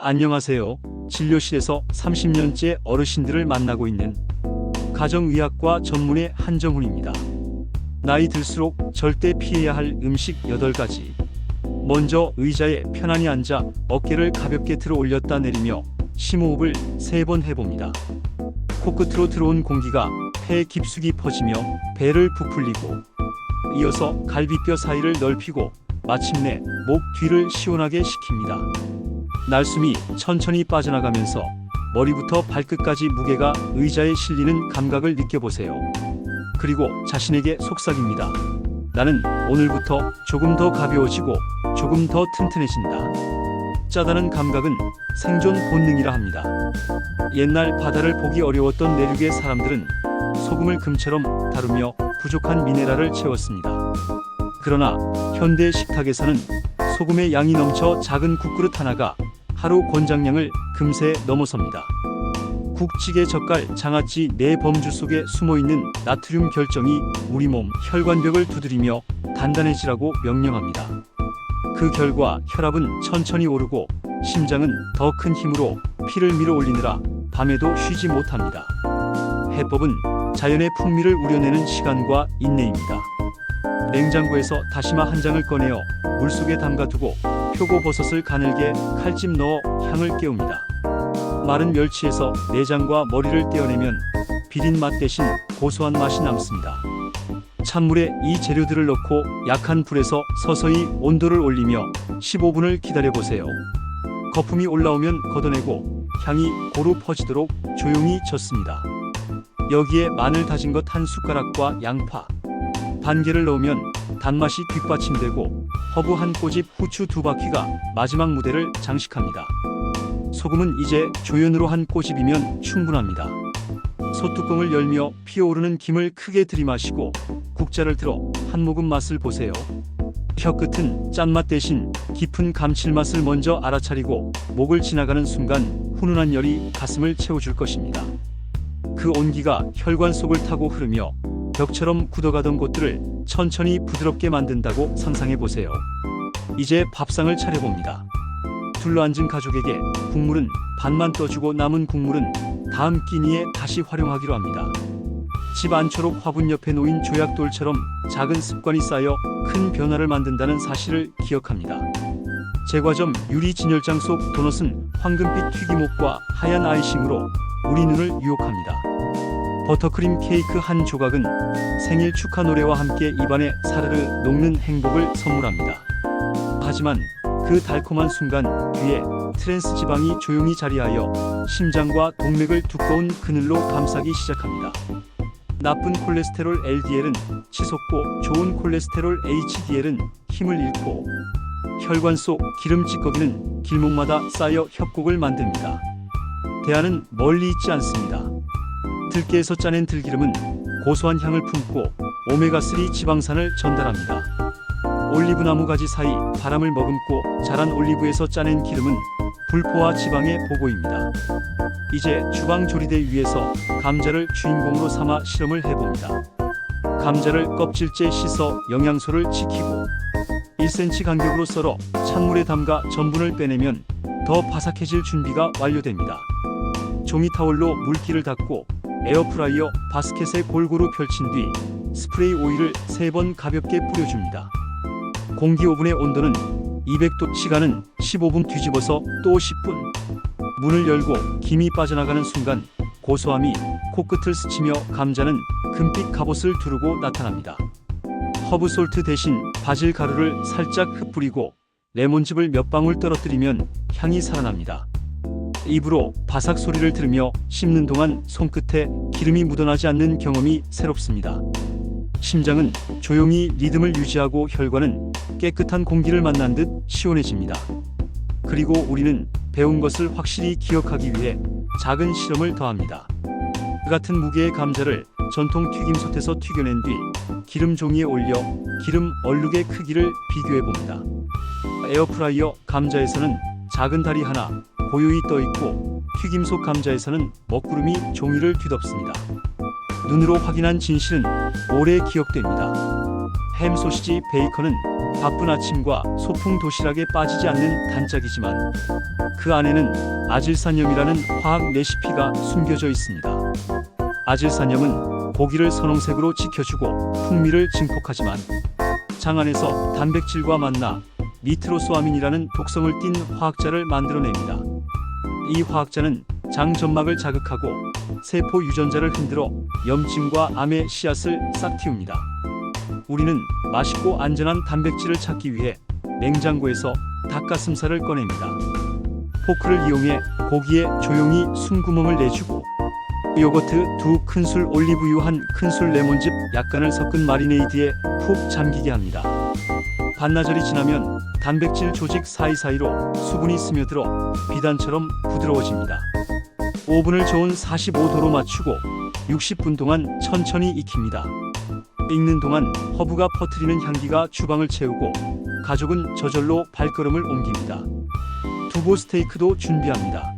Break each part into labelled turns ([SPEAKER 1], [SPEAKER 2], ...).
[SPEAKER 1] 안녕하세요. 진료실에서 30년째 어르신들을 만나고 있는 가정의학과 전문의 한정훈입니다. 나이 들수록 절대 피해야 할 음식 8가지. 먼저 의자에 편안히 앉아 어깨를 가볍게 들어 올렸다 내리며 심호흡을 3번 해봅니다. 코끝으로 들어온 공기가 폐에 깊숙이 퍼지며 배를 부풀리고, 이어서 갈비뼈 사이를 넓히고 마침내 목 뒤를 시원하게 식힙니다. 날숨이 천천히 빠져나가면서 머리부터 발끝까지 무게가 의자에 실리는 감각을 느껴보세요. 그리고 자신에게 속삭입니다. 나는 오늘부터 조금 더 가벼워지고 조금 더 튼튼해진다. 짜다는 감각은 생존 본능이라 합니다. 옛날 바다를 보기 어려웠던 내륙의 사람들은 소금을 금처럼 다루며 부족한 미네랄을 채웠습니다. 그러나 현대 식탁에서는 소금의 양이 넘쳐 작은 국그릇 하나가 하루 권장량을 금세 넘어섭니다. 국찌개, 젓갈, 장아찌 내 범주 속에 숨어있는 나트륨 결정이 우리 몸 혈관벽을 두드리며 단단해지라고 명령합니다. 그 결과 혈압은 천천히 오르고 심장은 더 큰 힘으로 피를 밀어 올리느라 밤에도 쉬지 못합니다. 해법은 자연의 풍미를 우려내는 시간과 인내입니다. 냉장고에서 다시마 한 장을 꺼내어 물속에 담가두고 표고버섯을 가늘게 칼집 넣어 향을 깨웁니다. 마른 멸치에서 내장과 머리를 떼어내면 비린 맛 대신 고소한 맛이 남습니다. 찬물에 이 재료들을 넣고 약한 불에서 서서히 온도를 올리며 15분을 기다려보세요. 거품이 올라오면 걷어내고 향이 고루 퍼지도록 조용히 젓습니다. 여기에 마늘 다진 것 한 숟가락과 양파, 반개를 넣으면 단맛이 뒷받침되고 허브 한 꼬집, 후추 2바퀴가 마지막 무대를 장식합니다. 소금은 이제 조연으로 한 꼬집이면 충분합니다. 소뚜껑을 열며 피어오르는 김을 크게 들이마시고 국자를 들어 한 모금 맛을 보세요. 혀끝은 짠맛 대신 깊은 감칠맛을 먼저 알아차리고 목을 지나가는 순간 훈훈한 열이 가슴을 채워줄 것입니다. 그 온기가 혈관 속을 타고 흐르며 벽처럼 굳어가던 곳들을 천천히 부드럽게 만든다고 상상해보세요. 이제 밥상을 차려봅니다. 둘러앉은 가족에게 국물은 반만 떠주고 남은 국물은 다음 끼니에 다시 활용하기로 합니다. 집 안초록 화분 옆에 놓인 조약돌처럼 작은 습관이 쌓여 큰 변화를 만든다는 사실을 기억합니다. 제과점 유리 진열장 속 도넛은 황금빛 튀김옷과 하얀 아이싱으로 우리 눈을 유혹합니다. 버터크림 케이크 한 조각은 생일 축하 노래와 함께 입안에 사르르 녹는 행복을 선물합니다. 하지만 그 달콤한 순간 귀에 트랜스 지방이 조용히 자리하여 심장과 동맥을 두꺼운 그늘로 감싸기 시작합니다. 나쁜 콜레스테롤 LDL은 치솟고 좋은 콜레스테롤 HDL은 힘을 잃고, 혈관 속 기름 찌꺼기는 길목마다 쌓여 협곡을 만듭니다. 대안은 멀리 있지 않습니다. 들깨에서 짜낸 들기름은 고소한 향을 품고 오메가3 지방산을 전달합니다. 올리브나무 가지 사이 바람을 머금고 자란 올리브에서 짜낸 기름은 불포화 지방의 보고입니다. 이제 주방 조리대 위에서 감자를 주인공으로 삼아 실험을 해봅니다. 감자를 껍질째 씻어 영양소를 지키고 1cm 간격으로 썰어 찬물에 담가 전분을 빼내면 더 바삭해질 준비가 완료됩니다. 종이 타월로 물기를 닦고 에어프라이어 바스켓에 골고루 펼친 뒤 스프레이 오일을 3번 가볍게 뿌려줍니다. 공기 오븐의 온도는 200도, 시간은 15분, 뒤집어서 또 10분. 문을 열고 김이 빠져나가는 순간 고소함이 코끝을 스치며 감자는 금빛 갑옷을 두르고 나타납니다. 허브솔트 대신 바질 가루를 살짝 흩뿌리고 레몬즙을 몇 방울 떨어뜨리면 향이 살아납니다. 입으로 바삭 소리를 들으며 씹는 동안 손끝에 기름이 묻어나지 않는 경험이 새롭습니다. 심장은 조용히 리듬을 유지하고 혈관은 깨끗한 공기를 만난 듯 시원해집니다. 그리고 우리는 배운 것을 확실히 기억하기 위해 작은 실험을 더합니다. 같은 무게의 감자를 전통 튀김솥에서 튀겨낸 뒤 기름 종이에 올려 기름 얼룩의 크기를 비교해봅니다. 에어프라이어 감자에서는 작은 다리 하나 고요히 떠있고 튀김속 감자에서는 먹구름이 종이를 뒤덮습니다. 눈으로 확인한 진실은 오래 기억됩니다. 햄, 소시지, 베이컨은 바쁜 아침과 소풍 도시락에 빠지지 않는 단짝이지만 그 안에는 아질산염이라는 화학 레시피가 숨겨져 있습니다. 아질산염은 고기를 선홍색으로 지켜주고 풍미를 증폭하지만 장 안에서 단백질과 만나 니트로소아민이라는 독성을 띤 화학자를 만들어냅니다. 이 화학자는 장 점막을 자극하고 세포 유전자를 흔들어 염증과 암의 씨앗을 싹 틔웁니다. 우리는 맛있고 안전한 단백질을 찾기 위해 냉장고에서 닭가슴살을 꺼냅니다. 포크를 이용해 고기에 조용히 숨구멍을 내주고 요거트 2큰술, 올리브유 1큰술, 레몬즙 약간을 섞은 마리네이드에 푹 잠기게 합니다. 반나절이 지나면 단백질 조직 사이사이로 수분이 스며들어 비단처럼 부드러워집니다. 오븐을 저온 45도로 맞추고 60분 동안 천천히 익힙니다. 익는 동안 허브가 퍼뜨리는 향기가 주방을 채우고 가족은 저절로 발걸음을 옮깁니다. 두부 스테이크도 준비합니다.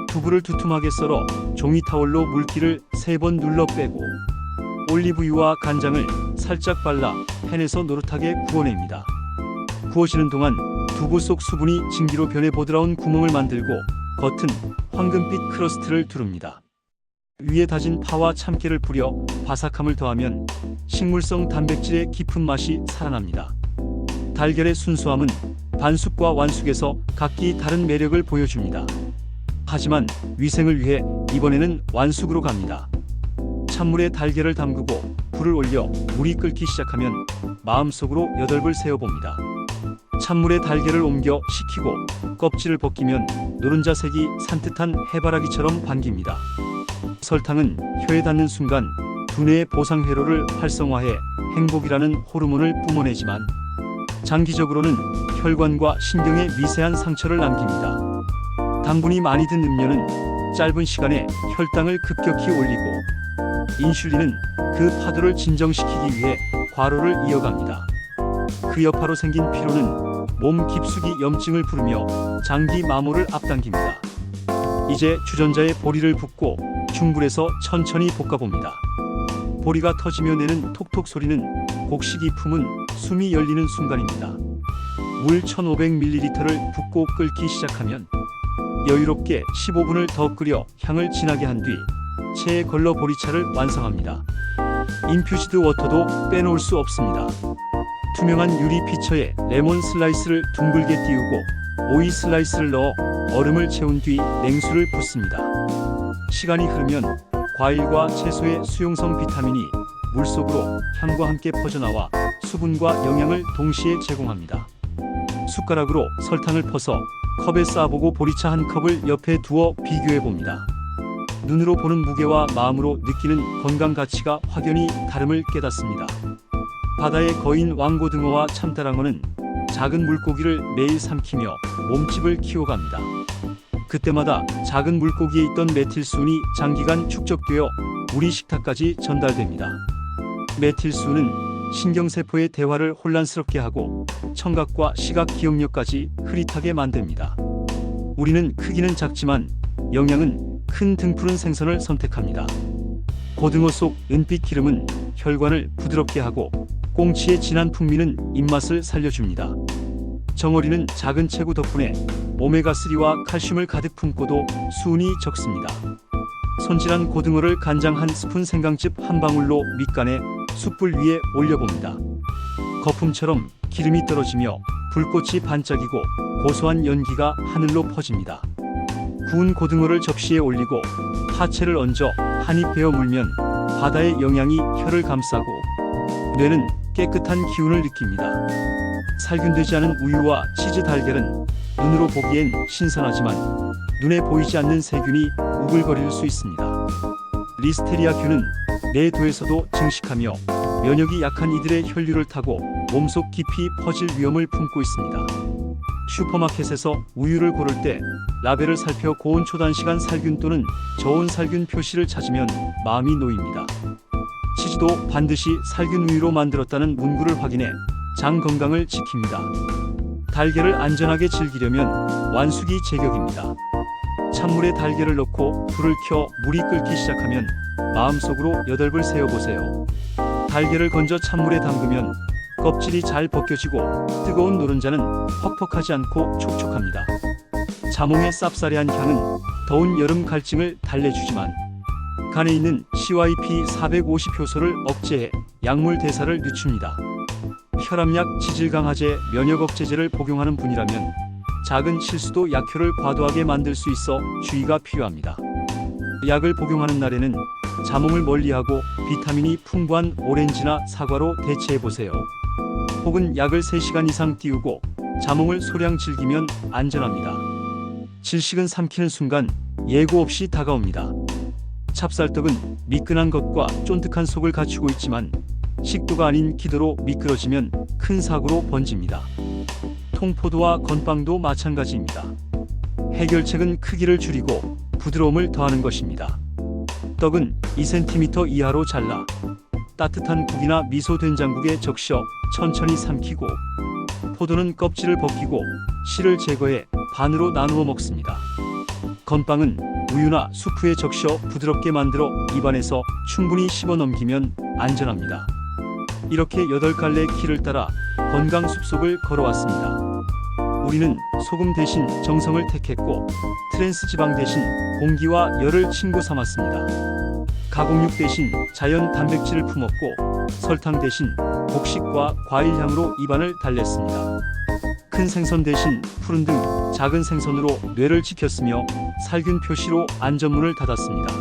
[SPEAKER 1] 두부를 두툼하게 썰어 종이타월로 물기를 3번 눌러 빼고 올리브유와 간장을 살짝 발라 팬에서 노릇하게 구워냅니다. 구워지는 동안 두부 속 수분이 증기로 변해 보드라운 구멍을 만들고 겉은 황금빛 크러스트를 두릅니다. 위에 다진 파와 참깨를 뿌려 바삭함을 더하면 식물성 단백질의 깊은 맛이 살아납니다. 달걀의 순수함은 반숙과 완숙에서 각기 다른 매력을 보여줍니다. 하지만 위생을 위해 이번에는 완숙으로 갑니다. 찬물에 달걀을 담그고 불을 올려 물이 끓기 시작하면 마음속으로 8을 세어봅니다. 찬물에 달걀을 옮겨 식히고 껍질을 벗기면 노른자 색이 산뜻한 해바라기처럼 반깁니다. 설탕은 혀에 닿는 순간 두뇌의 보상회로를 활성화해 행복이라는 호르몬을 뿜어내지만 장기적으로는 혈관과 신경에 미세한 상처를 남깁니다. 당분이 많이 든 음료는 짧은 시간에 혈당을 급격히 올리고 인슐린은 그 파도를 진정시키기 위해 과로를 이어갑니다. 그 여파로 생긴 피로는 몸 깊숙이 염증을 부르며 장기 마모를 앞당깁니다. 이제 주전자에 보리를 붓고 중불에서 천천히 볶아봅니다. 보리가 터지며 내는 톡톡 소리는 곡식이 품은 숨이 열리는 순간입니다. 물 1500ml를 붓고 끓기 시작하면 여유롭게 15분을 더 끓여 향을 진하게 한 뒤 체에 걸러 보리차를 완성합니다. 인퓨즈드 워터도 빼놓을 수 없습니다. 투명한 유리 피처에 레몬 슬라이스를 둥글게 띄우고 오이 슬라이스를 넣어 얼음을 채운 뒤 냉수를 붓습니다. 시간이 흐르면 과일과 채소의 수용성 비타민이 물속으로 향과 함께 퍼져나와 수분과 영양을 동시에 제공합니다. 숟가락으로 설탕을 퍼서 컵에 쌓아보고 보리차 한 컵을 옆에 두어 비교해봅니다. 눈으로 보는 무게와 마음으로 느끼는 건강 가치가 확연히 다름을 깨닫습니다. 바다의 거인 왕고등어와 참다랑어는 작은 물고기를 매일 삼키며 몸집을 키워갑니다. 그때마다 작은 물고기에 있던 메틸수은이 장기간 축적되어 우리 식탁까지 전달됩니다. 메틸수은은 신경세포의 대화를 혼란스럽게 하고 청각과 시각 기억력까지 흐릿하게 만듭니다. 우리는 크기는 작지만 영양은 큰 등푸른 생선을 선택합니다. 고등어 속 은빛 기름은 혈관을 부드럽게 하고 꽁치의 진한 풍미는 입맛을 살려줍니다. 정어리는 작은 체구 덕분에 오메가3와 칼슘을 가득 품고도 수은이 적습니다. 손질한 고등어를 간장 한 스푼, 생강즙 한 방울로 밑간에 숯불 위에 올려봅니다. 거품처럼 기름이 떨어지며 불꽃이 반짝이고 고소한 연기가 하늘로 퍼집니다. 구운 고등어를 접시에 올리고 파채를 얹어 한입 베어 물면 바다의 영양이 혀를 감싸고 뇌는 깨끗한 기운을 느낍니다. 살균되지 않은 우유와 치즈, 달걀은 눈으로 보기엔 신선하지만 눈에 보이지 않는 세균이 우글거릴 수 있습니다. 리스테리아균은 내도에서도 증식하며 면역이 약한 이들의 혈류를 타고 몸속 깊이 퍼질 위험을 품고 있습니다. 슈퍼마켓에서 우유를 고를 때 라벨을 살펴 고온 초단시간 살균 또는 저온 살균 표시를 찾으면 마음이 놓입니다. 치즈도 반드시 살균 우유로 만들었다는 문구를 확인해 장 건강을 지킵니다. 달걀을 안전하게 즐기려면 완숙이 제격입니다. 찬물에 달걀을 넣고 불을 켜 물이 끓기 시작하면 마음속으로 8을 세어보세요. 달걀을 건져 찬물에 담그면 껍질이 잘 벗겨지고 뜨거운 노른자는 퍽퍽하지 않고 촉촉합니다. 자몽의 쌉싸래한 향은 더운 여름 갈증을 달래주지만 간에 있는 CYP450 효소를 억제해 약물 대사를 늦춥니다. 혈압약, 지질 강화제, 면역 억제제를 복용하는 분이라면 작은 실수도 약효를 과도하게 만들 수 있어 주의가 필요합니다. 약을 복용하는 날에는 자몽을 멀리하고 비타민이 풍부한 오렌지나 사과로 대체해보세요. 혹은 약을 3시간 이상 띄우고 자몽을 소량 즐기면 안전합니다. 질식은 삼키는 순간 예고 없이 다가옵니다. 찹쌀떡은 미끈한 겉과 쫀득한 속을 갖추고 있지만 식도가 아닌 기도로 미끄러지면 큰 사고로 번집니다. 통포도와 건빵도 마찬가지입니다. 해결책은 크기를 줄이고 부드러움을 더하는 것입니다. 떡은 2cm 이하로 잘라 따뜻한 국이나 미소 된장국에 적셔 천천히 삼키고, 포도는 껍질을 벗기고 씨를 제거해 반으로 나누어 먹습니다. 건빵은 우유나 수프에 적셔 부드럽게 만들어 입안에서 충분히 씹어 넘기면 안전합니다. 이렇게 8갈래 길을 따라 건강 숲속을 걸어왔습니다. 우리는 소금 대신 정성을 택했고 트랜스 지방 대신 공기와 열을 친구 삼았습니다. 가공육 대신 자연 단백질을 품었고 설탕 대신 곡식과 과일 향으로 입안을 달랬습니다. 큰 생선 대신 푸른 등 작은 생선으로 뇌를 지켰으며 살균 표시로 안전문을 닫았습니다.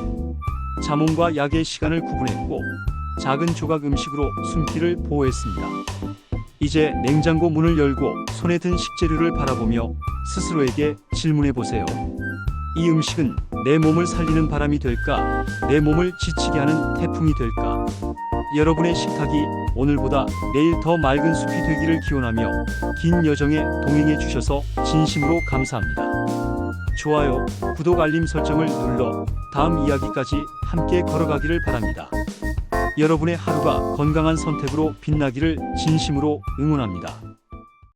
[SPEAKER 1] 자몽과 약의 시간을 구분했고 작은 조각 음식으로 숨기를 보호했습니다. 이제 냉장고 문을 열고 손에 든 식재료를 바라보며 스스로에게 질문해 보세요. 이 음식은 내 몸을 살리는 바람이 될까? 내 몸을 지치게 하는 태풍이 될까? 여러분의 식탁이 오늘보다 내일 더 맑은 숲이 되기를 기원하며 긴 여정에 동행해 주셔서 진심으로 감사합니다. 좋아요, 구독, 알림 설정을 눌러 다음 이야기까지 함께 걸어가기를 바랍니다. 여러분의 하루가 건강한 선택으로 빛나기를 진심으로 응원합니다.